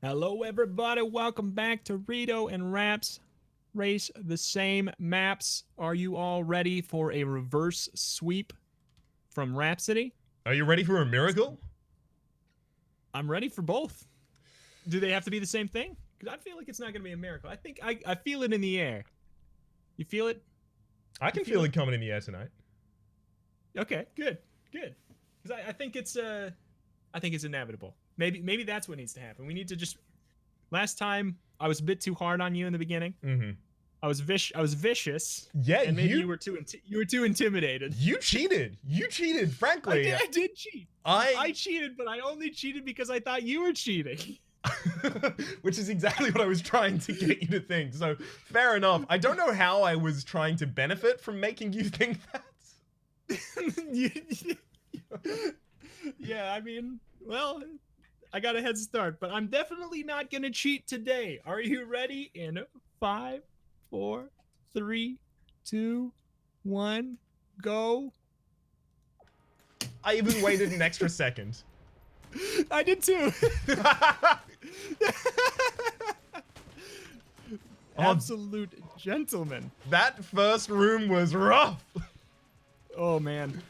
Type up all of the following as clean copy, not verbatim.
Hello everybody, welcome back to Reto and Rhaps Race the Same Maps. Are you all ready for a reverse sweep from Rhapsody? Are you ready for a miracle? I'm ready for both. Do they have to be the same thing? Because I feel like it's not going to be a miracle. I think I feel it in the air. You feel it? I can feel it coming in the air tonight. Okay, good. Because I think it's inevitable. Maybe that's what needs to happen. We need to just. Last time I was a bit too hard on you in the beginning. Mm-hmm. I was vicious. Yeah, and maybe you were too intimidated. You cheated. You cheated. Frankly, I did cheat. I cheated, but I only cheated because I thought you were cheating. Which is exactly what I was trying to get you to think. So fair enough. I don't know how I was trying to benefit from making you think that. Yeah, I mean, well, I got a head start, but I'm definitely not gonna cheat today. Are you ready? In 5, 4, 3, 2, 1, go. I even waited an extra second. I did too. Absolute gentleman. That first room was rough. Oh man,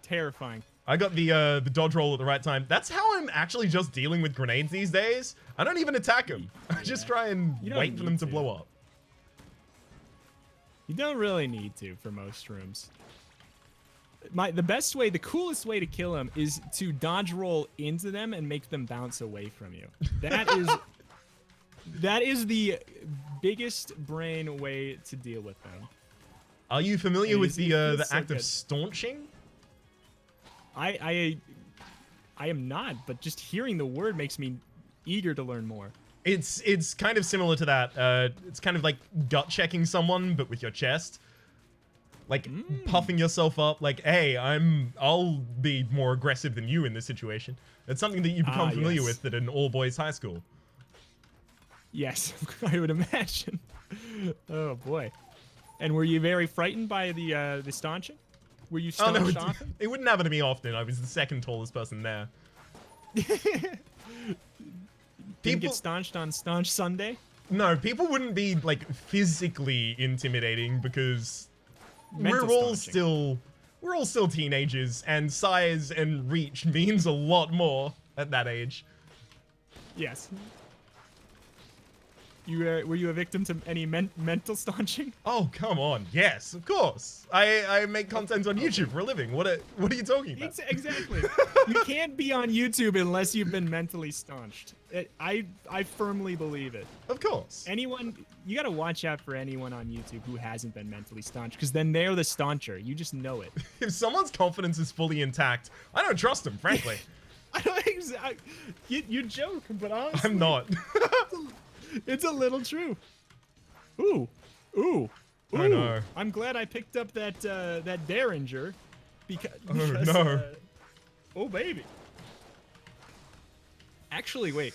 terrifying. I got the dodge roll at the right time. That's how I'm actually just dealing with grenades these days. I don't even attack them. I just try and wait for them to blow up. You don't really need to for most rooms. The coolest way to kill them is to dodge roll into them and make them bounce away from you. That is the biggest brain way to deal with them. Are you familiar with the act of staunching? I am not, but just hearing the word makes me eager to learn more. It's kind of similar to that. It's kind of like gut checking someone, but with your chest. Like puffing yourself up, like, hey, I'll be more aggressive than you in this situation. It's something that you become familiar with at an all-boys high school. Yes, I would imagine. Oh boy. And were you very frightened by the staunching? Were you staunched often? It wouldn't happen to me often. I was the second tallest person there. Didn't get staunched on Staunch Sunday? No, people wouldn't be like physically intimidating because we're all still teenagers, and size and reach means a lot more at that age. Yes. Were you a victim to any mental staunching? Oh, come on. Yes, of course. I make content on YouTube for a living. What are you talking about? Exactly. You can't be on YouTube unless you've been mentally staunched. I firmly believe it. Of course. You gotta watch out for anyone on YouTube who hasn't been mentally staunched, because then they're the stauncher. You just know it. If someone's confidence is fully intact, I don't trust them, frankly. I don't exactly. You joke, but honestly, I'm not. It's a little true. Ooh. Oh no. I'm glad I picked up that Derringer because oh no. Oh baby. Actually, wait.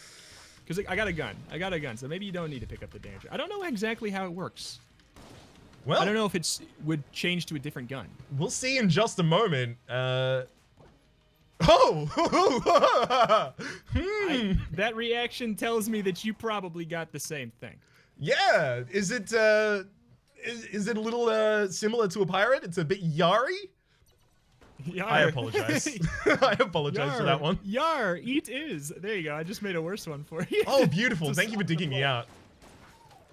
Because I got a gun. So maybe you don't need to pick up the Derringer. I don't know exactly how it works. Well, I don't know if would change to a different gun. We'll see in just a moment. That reaction tells me that you probably got the same thing. Yeah. Is it a little similar to a pirate? It's a bit Yari. Yar. I apologize. I apologize for that one. Yar, eat is. There you go. I just made a worse one for you. Oh, beautiful. Thank you for digging me out.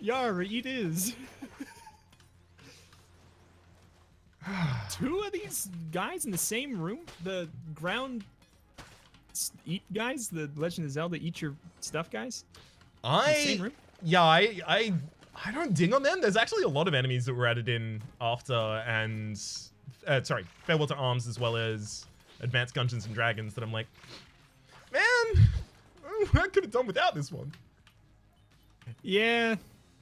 Yar, eat is. Two of these guys in the same room? The ground eat guys? The Legend of Zelda eat your stuff guys? Same room? Yeah, I don't ding on them. There's actually a lot of enemies that were added in after and Farewell to Arms as well as Advanced Dungeons and Dragons that I'm like, man, I could have done without this one. Yeah.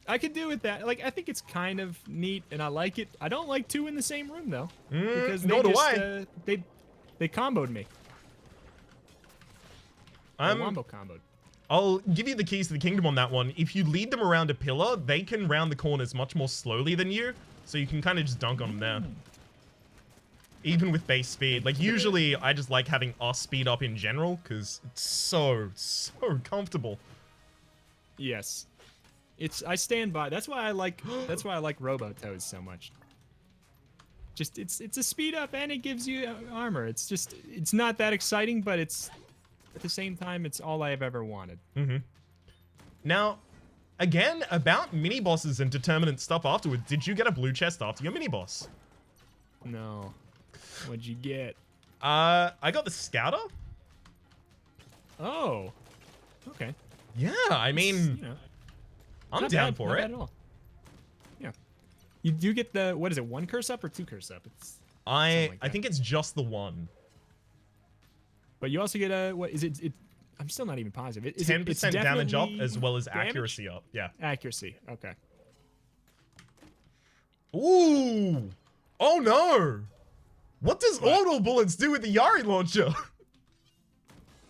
I could do with that. Like, I think it's kind of neat, and I like it. I don't like two in the same room, though. Because nor do I. They comboed me. Wombo comboed. I'll give you the keys to the kingdom on that one. If you lead them around a pillar, they can round the corners much more slowly than you, so you can kind of just dunk on them there. Even with base speed. Like, usually, I just like having us speed up in general, because it's so comfortable. Yes. I stand by. That's why I like Robotoes so much. Just it's a speed up and it gives you armor. It's not that exciting, but it's at the same time it's all I have ever wanted. Mm-hmm. Now, again, about mini bosses and determinant stuff afterwards. Did you get a blue chest after your mini boss? No. What'd you get? I got the scouter. Oh. Okay. Yeah, I mean, I'm down for it. Not bad at all. Yeah. You do get the, what is it, 1 curse up or 2 curse up? It's I think it's just the 1. But you also get a, what is it? I'm still not even positive. 10% damage up as well as accuracy up. Yeah. Accuracy. Okay. Ooh. Oh no. What does orbital bullets do with the Yari launcher?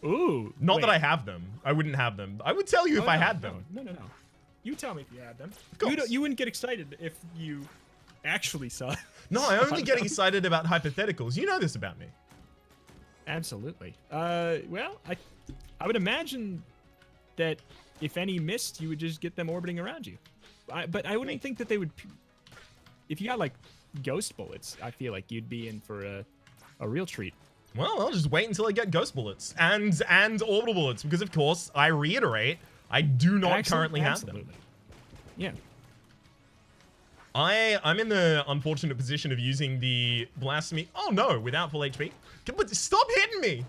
Ooh. Not that I have them. I wouldn't have them. I would tell you if I had them. No. You tell me if you had them. Of You wouldn't get excited if you actually saw it. No, I only get excited about hypotheticals. You know this about me. Absolutely. Well, I would imagine that if any missed, you would just get them orbiting around you. But I wouldn't think that they would. If you got like ghost bullets, I feel like you'd be in for a real treat. Well, I'll just wait until I get ghost bullets and orbital bullets because, of course, I reiterate, I do not currently have them. Yeah. I'm in the unfortunate position of using the blasphemy. Oh no, without full HP. But stop hitting me.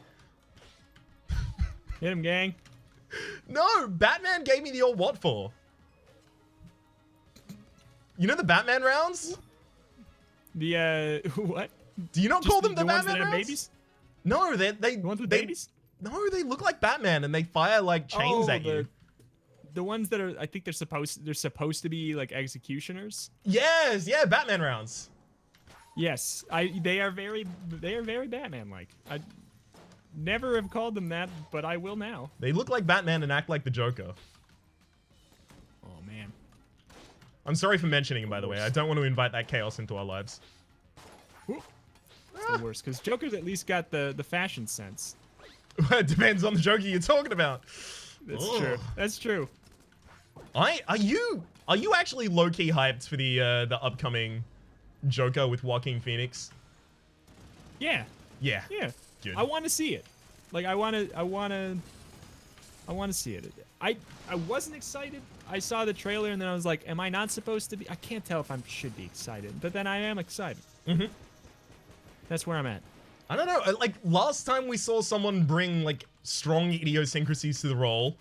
Hit him, gang. No, Batman gave me the old what for? You know the Batman rounds? The what? Do you not Just call them the ones Batman that have rounds? babies? No, they The ones with babies? No, they look like Batman and they fire like chains at you. The ones that are, I think they're supposed to be like executioners. Yes, yeah, Batman rounds. Yes, they are very Batman-like. I never have called them that, but I will now. They look like Batman and act like the Joker. Oh man. I'm sorry for mentioning him, by the way. I don't want to invite that chaos into our lives. It's the worst, because Joker's at least got the fashion sense. It depends on the Joker you're talking about. That's true. That's true. Are you actually low-key hyped for the upcoming Joker with Joaquin Phoenix? Yeah. Yeah. Yeah. Good. I want to see it. Like I want to see it. I wasn't excited. I saw the trailer and then I was like, am I not supposed to be? I can't tell if I should be excited, but then I am excited. Mhm. That's where I'm at. I don't know. Like last time we saw someone bring like strong idiosyncrasies to the role,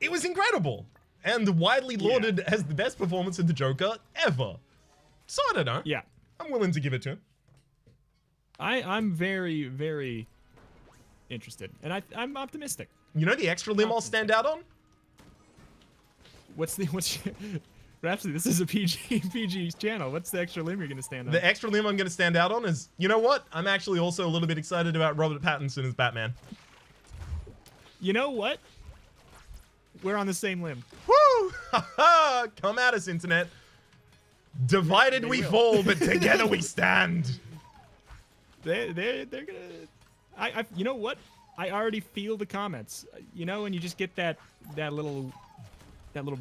it was incredible and widely lauded as the best performance of the Joker ever. So I don't know. Yeah. I'm willing to give it to him. I'm very, very interested, and I'm optimistic. You know the extra limb I'll stand out on? What's Rhapsody, this is a PG channel. What's the extra limb you're gonna stand on? The extra limb I'm gonna stand out on is, you know what? I'm actually also a little bit excited about Robert Pattinson as Batman. You know what? We're on the same limb. Woo! Ha! Come at us, internet. Divided we fall, but together we stand. They're gonna. You know what? I already feel the comments. You know, when you just get that little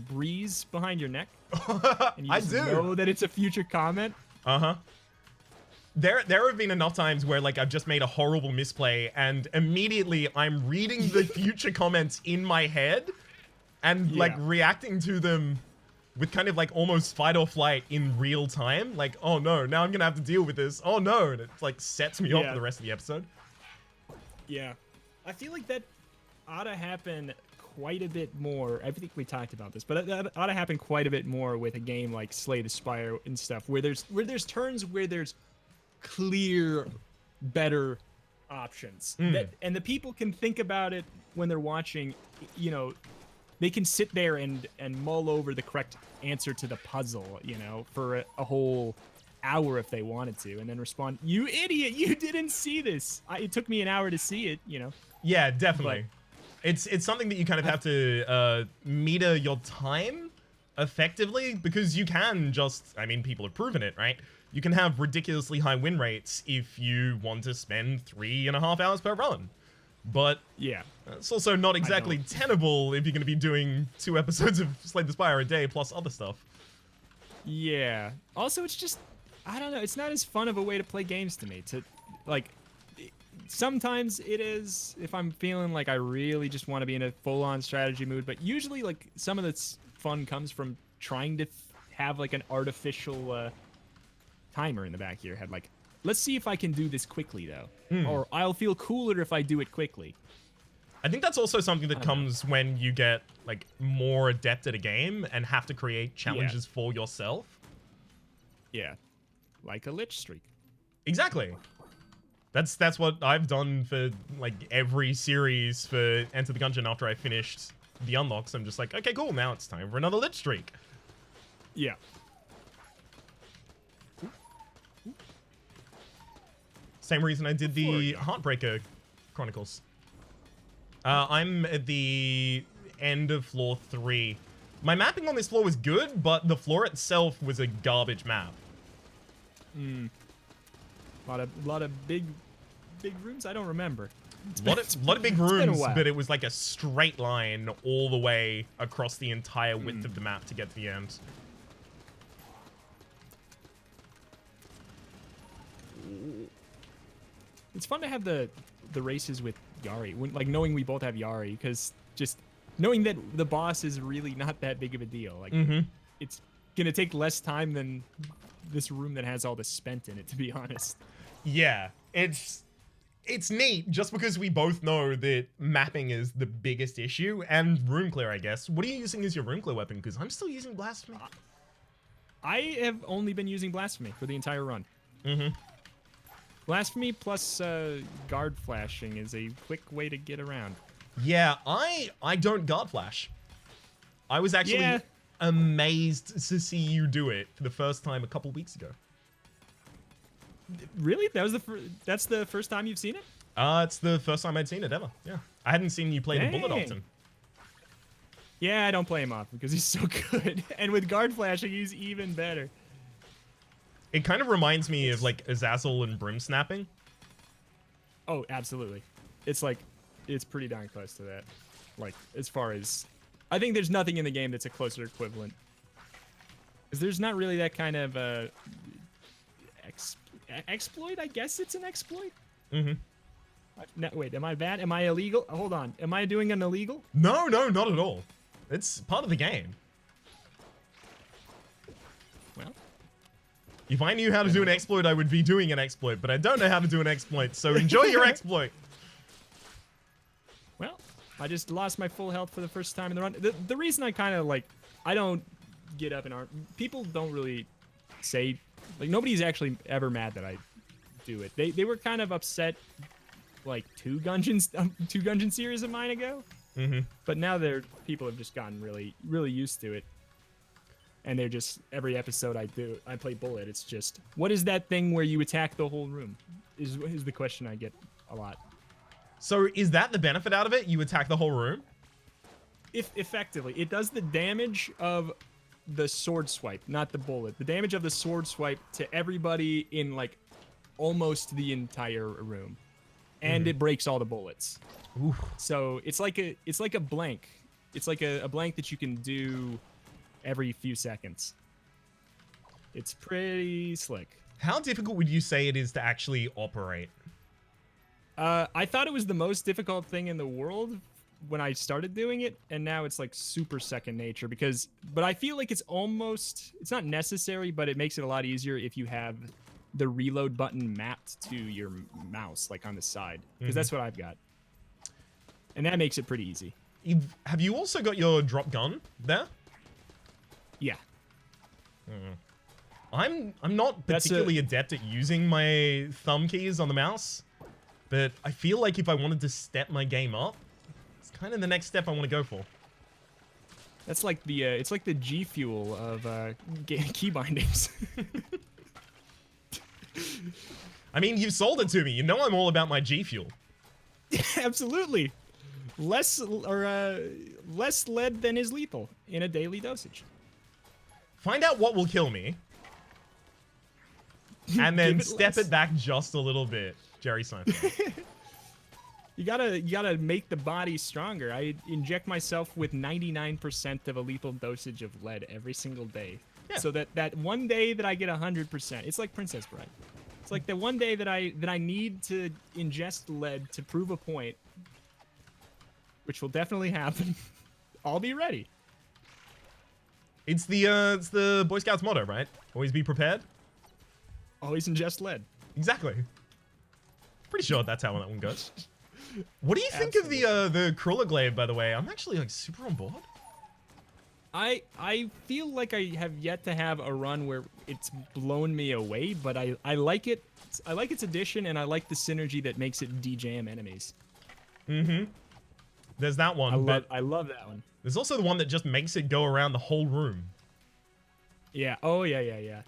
breeze behind your neck. And you just know that it's a future comment. Uh-huh. There have been enough times where like I've just made a horrible misplay and immediately I'm reading the future comments in my head and like reacting to them with kind of like almost fight or flight in real time. Like, oh no, now I'm gonna have to deal with this. Oh no, and it like sets me off for the rest of the episode. Yeah. I feel like that ought to happen quite a bit more. I think we talked about this, but that ought to happen quite a bit more with a game like Slay the Spire and stuff, where there's turns where there's clear, better options, and the people can think about it when they're watching. You know, they can sit there and mull over the correct answer to the puzzle. You know, for a whole hour if they wanted to, and then respond, "You idiot! You didn't see this. It took me an hour to see it." You know. Yeah, definitely. It's something that you kind of have to meter your time effectively, because you can just, I mean, people have proven it, right? You can have ridiculously high win rates if you want to spend 3.5 hours per run. But Yeah. it's also not exactly tenable if you're going to be doing 2 episodes of Slay the Spire a day plus other stuff. Yeah. Also, it's just, I don't know. It's not as fun of a way to play games to me. To like, sometimes it is if I'm feeling like I really just want to be in a full-on strategy mood. But usually, like, some of the fun comes from trying to have like an artificial timer in the back of your head. Like, let's see if I can do this quickly though, or I'll feel cooler if I do it quickly. I think that's also something that comes when you get like more adept at a game and have to create challenges for yourself. Yeah, like a lich streak. Exactly. That's what I've done for like every series for Enter the Gungeon after I finished the unlocks. I'm just like, okay, cool, now it's time for another lich streak. Yeah. Same reason I did the Heartbreaker Chronicles. I'm at the end of floor 3. My mapping on this floor was good, but the floor itself was a garbage map. A lot of big rooms. I don't remember. A lot of big rooms, but it was like a straight line all the way across the entire width of the map to get to the end. It's fun to have the races with Yari, like knowing we both have Yari, because just knowing that the boss is really not that big of a deal. Like it's gonna take less time than this room that has all the spent in it, to be honest. Yeah, it's neat just because we both know that mapping is the biggest issue, and room clear, I guess. What are you using as your room clear weapon? Because I'm still using Blasphemy. I have only been using Blasphemy for the entire run. Blasphemy plus guard flashing is a quick way to get around. Yeah, I don't guard flash. I was actually amazed to see you do it for the first time a couple weeks ago. Really? That's the first time you've seen it? It's the first time I'd seen it ever. Yeah, I hadn't seen you play the bullet often. Yeah, I don't play him often because he's so good, and with guard flashing, he's even better. It kind of reminds me of like Azazel and Brim snapping. Oh, absolutely. It's like, it's pretty darn close to that. Like, as far as, I think there's nothing in the game that's a closer equivalent. Because there's not really that kind of exploit. I guess it's an exploit. No, wait, am I bad? Am I illegal? Hold on. Am I doing an illegal? No, not at all. It's part of the game. Well, if I knew how to do an exploit, I would be doing an exploit, but I don't know how to do an exploit, so enjoy your exploit. Well, I just lost my full health for the first time in the run. The reason I kind of, like, I don't get up and people don't really say, like, nobody's actually ever mad that I do it. They were kind of upset, like, two Gungeon series of mine ago. But now people have just gotten really, really used to it. And they're just, every episode I play bullet. It's just, what is that thing where you attack the whole room? Is the question I get a lot. So is that the benefit out of it? You attack the whole room? If effectively, it does the damage of the sword swipe, not the bullet. The damage of the sword swipe to everybody in like almost the entire room, and it breaks all the bullets. Oof. So it's like a blank. It's like a blank that you can do every few seconds. It's pretty slick. How difficult would you say it is to actually operate? I thought it was the most difficult thing in the world when I started doing it, and now it's like super second nature but I feel like it's not necessary, but it makes it a lot easier if you have the reload button mapped to your mouse, like on the side, because that's what I've got. And that makes it pretty easy. Have you also got your drop gun there? Yeah. I'm not particularly adept at using my thumb keys on the mouse, but I feel like if I wanted to step my game up, it's kind of the next step I want to go for. That's like the it's like the G Fuel of key bindings. I mean, you've sold it to me. You know I'm all about my G Fuel. Absolutely. Less lead than is lethal in a daily dosage. Find out what will kill me, and then step it back just a little bit, Jerry Seinfeld. You gotta make the body stronger. I inject myself with 99% of a lethal dosage of lead every single day. Yeah. So that one day that I get 100%, it's like Princess Bride. It's like the one day that I need to ingest lead to prove a point, which will definitely happen. I'll be ready. It's the Boy Scouts motto, right? Always be prepared. Always ingest lead. Exactly. Pretty sure that's how that one goes. What do you think of the Cruller Glaive, by the way? I'm actually like super on board. I feel like I have yet to have a run where it's blown me away, but I like it. I like its addition, and I like the synergy that makes it de-jam enemies. Mm-hmm. There's that one. I love that one. There's also the one that just makes it go around the whole room. Yeah. Oh, yeah.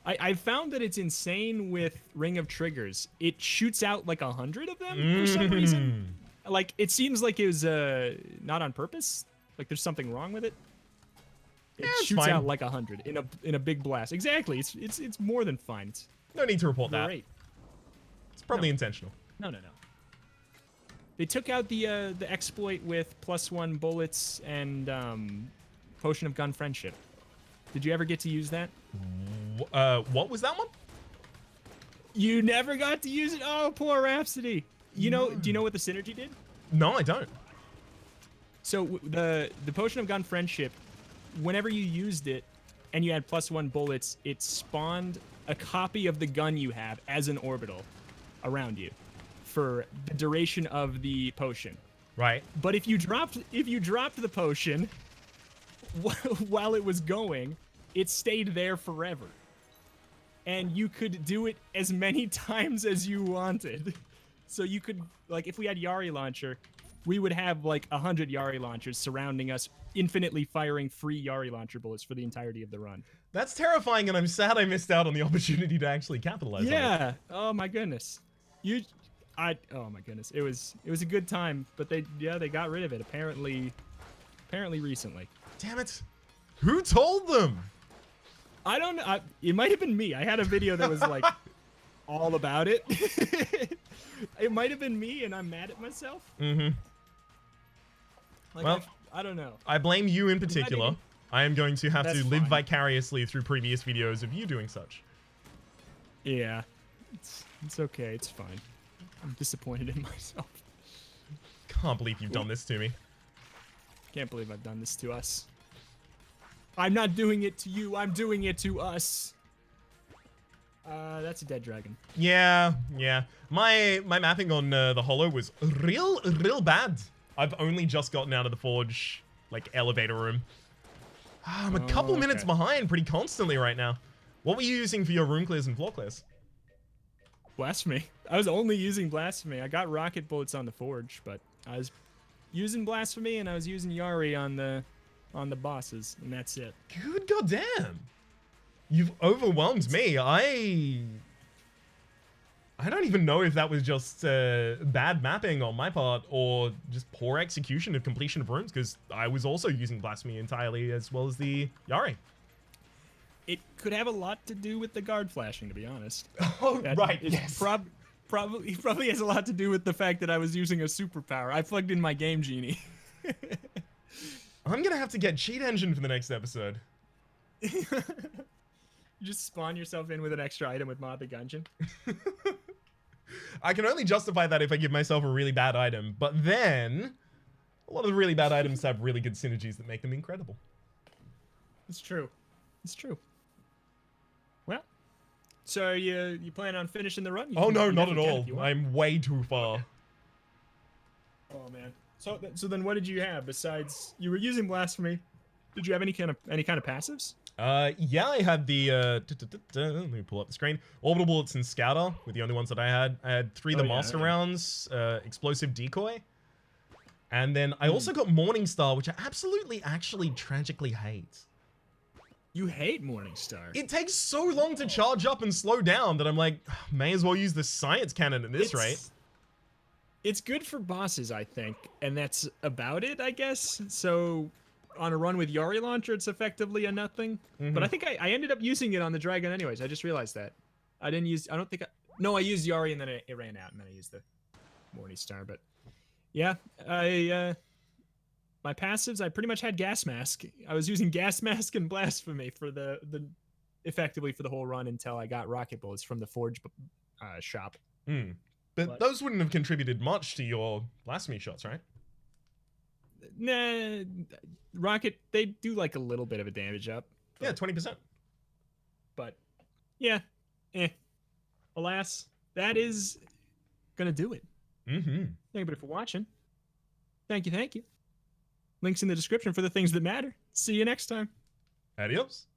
I found that it's insane with Ring of Triggers. It shoots out like 100 of them for some reason. Like, it seems like it was not on purpose. Like, there's something wrong with it. It shoots out like 100 in a big blast. Exactly. It's more than fine. It's no need to report great. That. It's probably intentional. No. They took out the exploit with +1 bullets and Potion of Gun Friendship. Did you ever get to use that? What was that one? You never got to use it? Oh, poor Rhapsody. Do you know what the synergy did? No, I don't. So the Potion of Gun Friendship, whenever you used it and you had +1 bullets, it spawned a copy of the gun you have as an orbital around you for the duration of the potion. Right. But if you dropped the potion while it was going, it stayed there forever. And you could do it as many times as you wanted. So you could, like, if we had Yari Launcher, we would have like 100 Yari Launchers surrounding us, infinitely firing free Yari Launcher bullets for the entirety of the run. That's terrifying, and I'm sad I missed out on the opportunity to actually capitalize on it. Yeah. Oh my goodness. Oh my goodness. It was a good time, but they got rid of it apparently recently. Damn it. Who told them? I don't know. It might have been me. I had a video that was like all about it. It might have been me, and I'm mad at myself. Mm-hmm. Like, well, I don't know. I blame you in particular. I am going to have to live fine. Vicariously through previous videos of you doing such. Yeah. It's okay. It's fine. I'm disappointed in myself. Can't believe you've done this to me. Can't believe I've done this to us. I'm not doing it to you. I'm doing it to us. That's a dead dragon. Yeah. My mapping on the holo was real bad. I've only just gotten out of the forge, like, elevator room. I'm a couple minutes behind pretty constantly right now. What were you using for your room clears and floor clears? Blasphemy. I was only using Blasphemy. I got rocket bullets on the forge, but I was using Blasphemy and I was using Yari on the bosses, and that's it. Good goddamn. You've overwhelmed me. I don't even know if that was just bad mapping on my part or just poor execution of completion of rooms, because I was also using Blasphemy entirely as well as the Yari. It could have a lot to do with the guard flashing, to be honest. Oh, right, yes. Probably has a lot to do with the fact that I was using a superpower. I plugged in my Game Genie. I'm gonna have to get Cheat Engine for the next episode. You just spawn yourself in with an extra item with Mod the Gungeon. I can only justify that if I give myself a really bad item, but then a lot of the really bad items have really good synergies that make them incredible. It's true. It's true. Well, so you plan on finishing the run? Oh no, not at all. I'm way too far. Oh man. So then what did you have besides you were using Blasphemy? Did you have any kind of passives? Yeah, I had the let me pull up the screen. Orbital Bullets and Scouter were the only ones that I had. I had 3 of the Master Rounds, Explosive Decoy. And then I also got Morningstar, which I actually tragically hate. You hate Morningstar. It takes so long to charge up and slow down that I'm like, may as well use the Science Cannon at this rate. It's good for bosses, I think, and that's about it, I guess. So on a run with Yari Launcher, it's effectively a nothing. But I think I ended up using it on the Dragon anyways. I just realized that. No, I used Yari and then it ran out, and then I used the Morningstar. But Yeah, I my passives, I pretty much had gas mask. I was using gas mask and blasphemy for the effectively for the whole run until I got rocket bullets from the forge shop. But those wouldn't have contributed much to your blasphemy shots, right? Nah, rocket, they do like a little bit of a damage up. Yeah, 20%. But yeah, alas, that is gonna do it. Thank you everybody for watching. Thank you. Links in the description for the things that matter. See you next time. Adios.